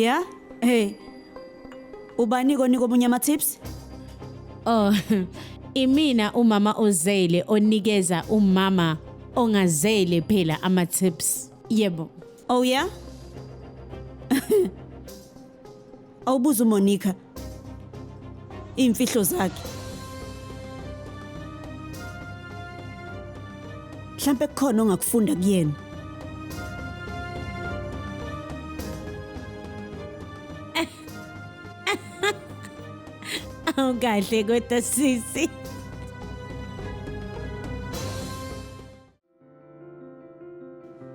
Yeah? Hey. Ubani konika omunye ama tips? Oh, imina umama ozele onikeza umama ongazele phela ama tips. Yebo. Oh yeah? Awubuza uMonica imfihlo zakhe. Mhlambe kukhona ongakufunda kuyena. Awukahle kodwa sisi.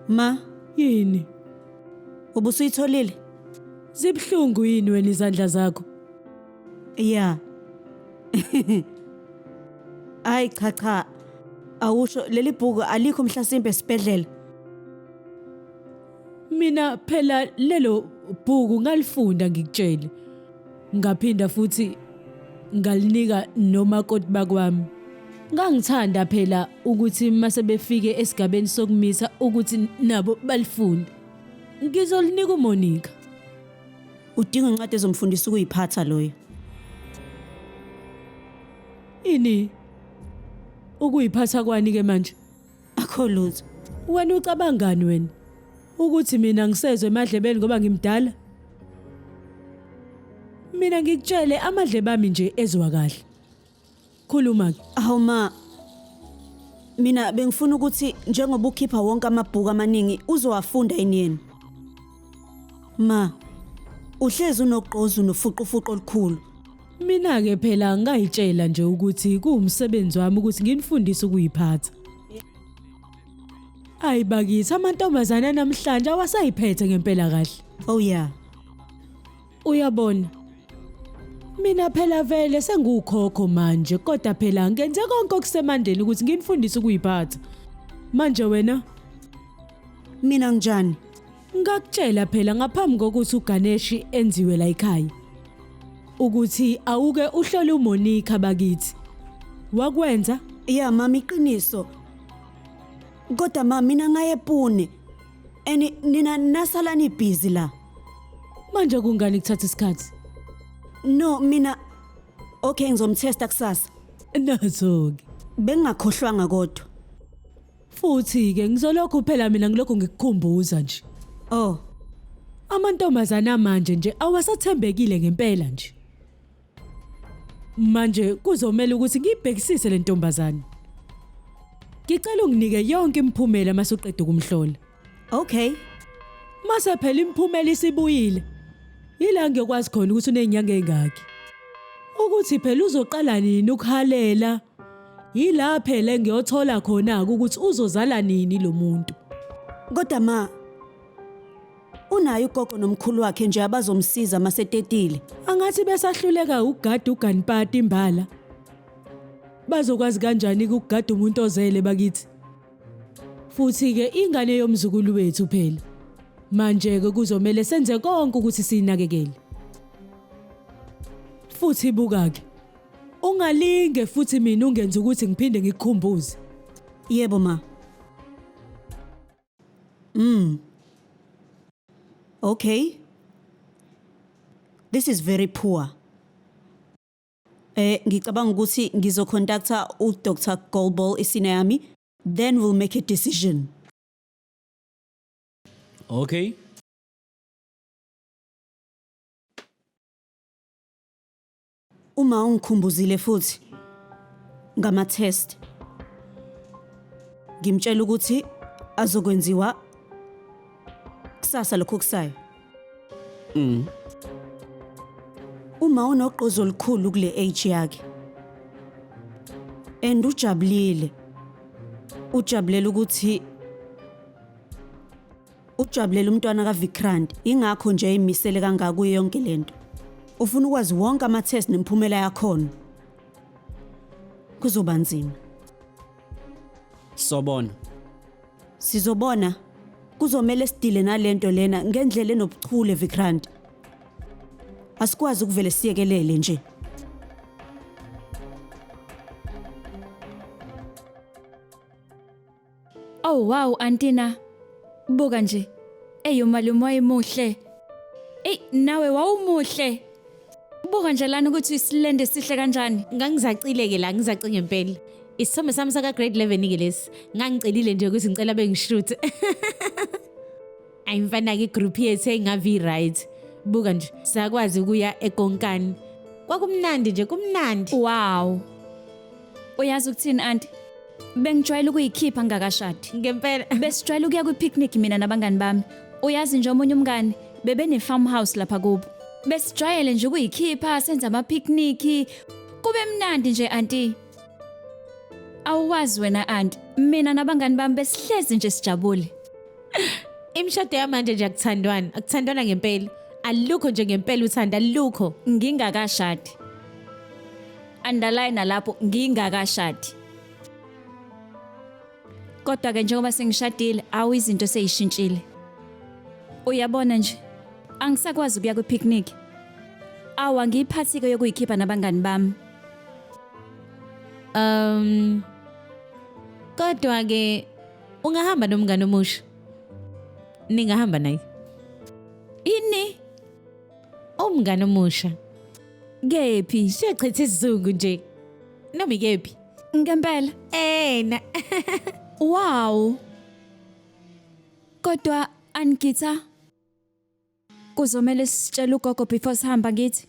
Ma, Yini? ubusuyitholile? Zibhlungu yini wena izandla zakho? Yeah. Ay cha. Awusho leli bhuku alikho mhlasimbe esibedlela. Mina phela lelo bhuku ngalifunda ngikutshele. Ngaphinda futhi ngalinika nomakoti bakwami. Ngangithanda phela ukuthi mase befike esigabeni sokumisa ukuthi nabo balifunde. Ngizolinika uMonica. Udinga incwadi ezomfundisa ukuyiphatha loyo. Ini? Ukuyiphatha kwani ke manje? Akho lutho. Wena ucabangani wena? Ukuthi mina ngisezwe emadlebeni ngoba ngimdala? Mina ngikutshele amadlebe ami nje ezwa kahle. Khuluma ke. Awu ma. Mina bengifuna ukuthi njengoba ukhipha wonke amabhuku amaningi uzowafunda yini? Ma. Uhlezi unogqozi unofuqufuqo olukhulu. Mina ke phela ngayitshela nje ukuthi kuwumsebenzi wami ukuthi nginifundise ukuyiphatha. Ayibakithi amantombazana namhlanje awasayiphethe ngempela kahle. Oh yeah. Uyabona. Mina phela vele sengukhokho manje kodwa phela ngenze konke okusemandleni ukuthi nginifundise ukuyiphatha. Manje wena Mina njani? ngakutshela phela ngaphambi kokuthi uGaneshi enziwe la ekhaya. Ukuthi awuke uhlole uMonica bakithi. Wakwenza? Yeah mama iqiniso. Kodwa mama mina ngaye ePune. Nina nasalani busy la. Manje kungani kuthatha isikhathi? No mina okay ngizomtesta kusasa. Nazo-ke. Bengakhohlwanga kodwa. Futhi ke ngizolokhu phela mina ngilokhu ngikukhumbuza nje. Oh. Amantombazana manje nje awasathembekile ngempela nje. Manje kuzomela ukuthi ngibhekisise le ntombazana. Ngicela unginike yonke imiphumela masuqeda ukumhlola. Okay. Mase phela imiphumela isibuyile. Yila ngiyokwazi khona ukuthi unezinyanga ezingaki. Ukuthi phela uzoqala nini ukuhalela. Yila phela ngiyothola khona ukuthi uzozala nini lo muntu. Kodwa ma unayo ugogo nomkhulu wakhe nje abazomsiza masetetile. Angathi besahluleka ukugada uganipati imbala. Bazokwazi kanjani ukugada umuntu ozele bakithi? Futhi ke ingane yomzukulu wethu phela. Manje ke kuzomela senze konke ukuthi sinakekele. Futhi buka ke. Ungalinge futhi mina ungenza ukuthi ngiphinde ngikukhumbuze. Yebo ma. Okay. This is very poor. Ngicabanga ukuthi ngizocontacta uDr. Golbol isinayami, then we'll make a decision. Okay. Uma ungikhumbuzile futhi ngama test. Ngimtshela ukuthi azokwenziwa kusasa lokho kusayo. Uma unogqozo olukhulu kule age yakhe. And ujabulile. Ujabulela ukuthi ujabulela umntwana kaVikrant ingakho nje eyimisele kangaka kuyo yonke lento. Ufuna ukwazi wonke ama test nemphumela yakhona. Kuzoba nzima. Sizobona. Kuzomela sidile nalento lena ngendlela enobuchule Vikrant. Asikwazi ukuvele siyekelele nje. Oh wow Antina. Buka nje. Malume wayemuhle. Ey nawe wawumuhle. Buka nje lana ukuthi isilende sihle kanjani. Ngangizacile ke la ngizaci ngempela. Isithombe sami saka grade 11 ke lesi. Ngangicelile nje ukuthi ngicela bengishoot. Ayimfana ke group yethu engavi right. Buka nje sakwazi ukuya eKonkani. Kwakumnandi nje kumnandi. Wow. Uyazi ukuthini auntie? Bengijwayele ukuyikhipha ngakashadi. Ngempela. Besijwayele ukuya kwi-picnic mina nabangani bami. Uyazi nje omunye umngane bebene farmhouse lapha kubo. Besijwayele nje ukuyikhipha senza ama-picnic. Kube mnandi nje auntie. Awazi wena auntie, mina nabangani bami besihlezi nje sijabule. Imshado yamanje nje akuthandwana ngempela. Alukho nje ngempela uthanda alukho. Ngingakashadi. Underline lapho ngingakashadi. Kodwa ke njengoba sengishadile awu izinto seyishintshile. Uyabona nje angisakwazi ukuya kwi-picnic. Awu ngiyiphathike yokuyikhipha nabangani bami. Kodwa ke ungahamba nomngane omusha. Ningahamba naye. Ini Umngane omusha. kephi? Siyachitha isizungu nje. Noma ikephi? Ngempela. Na. Wow. Kodwa Ankita kuzomela sitshela ugogo before sihamba ngithi.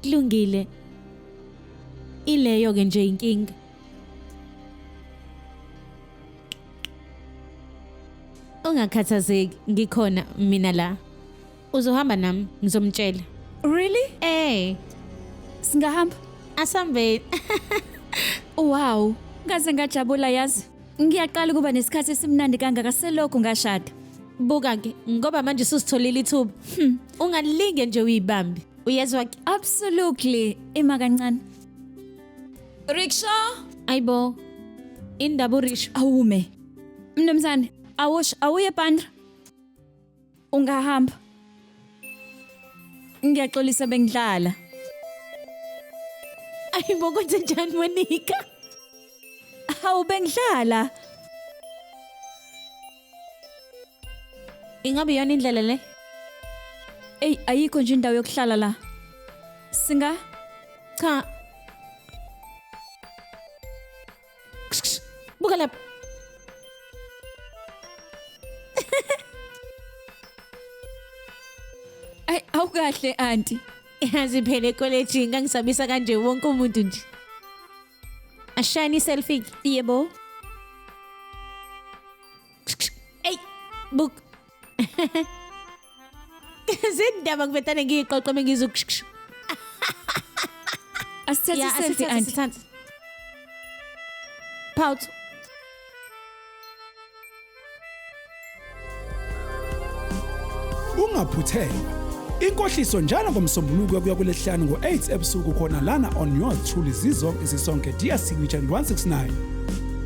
Kulungile. Ileyo ke nje inkinga. Ungakhathazeki ngikhona mina la. Uzohamba nami ngizomtshela. Really? Singahamba? Asambe. Wow, ngaze ngajabula yazi. Ngiyaqala kuba nesikhathi esimnandi kangaka selokhu ngashada. Buka ke ngoba manje susitholile ithuba. Ungalinge nje uyibambe. Uyezwa ke? Absolutely. Ima kancane. Rickshaw? Ayibo. Indaba risho. Awume. Mnumzane, awuye Pandra. Ungahamba. Ngiyaxolisa bengidlala. Ayibo kwenze njani Monica? Hawu bengidlala. Ingabe yona indlela le? Ey ayikho nje indawo yokuhlala la. Singa? Cha. Buka lapha. Ay awukahle auntie. Yazi phela ekolejini ngangisabisa kanje wonke umuntu nje. Ashani selfie. Yebo. Ey, buk. Zindaba kuvetane ngiqoqo mengizokushkshu. Asithathe selfie auntie. Pout. Ungaphuthelwa. Inkohliso njalo ngomsombuluko kuya kulesihlanu ngo8 ebusuku khona lana on yours truly zizonke isisonke dear signature 169.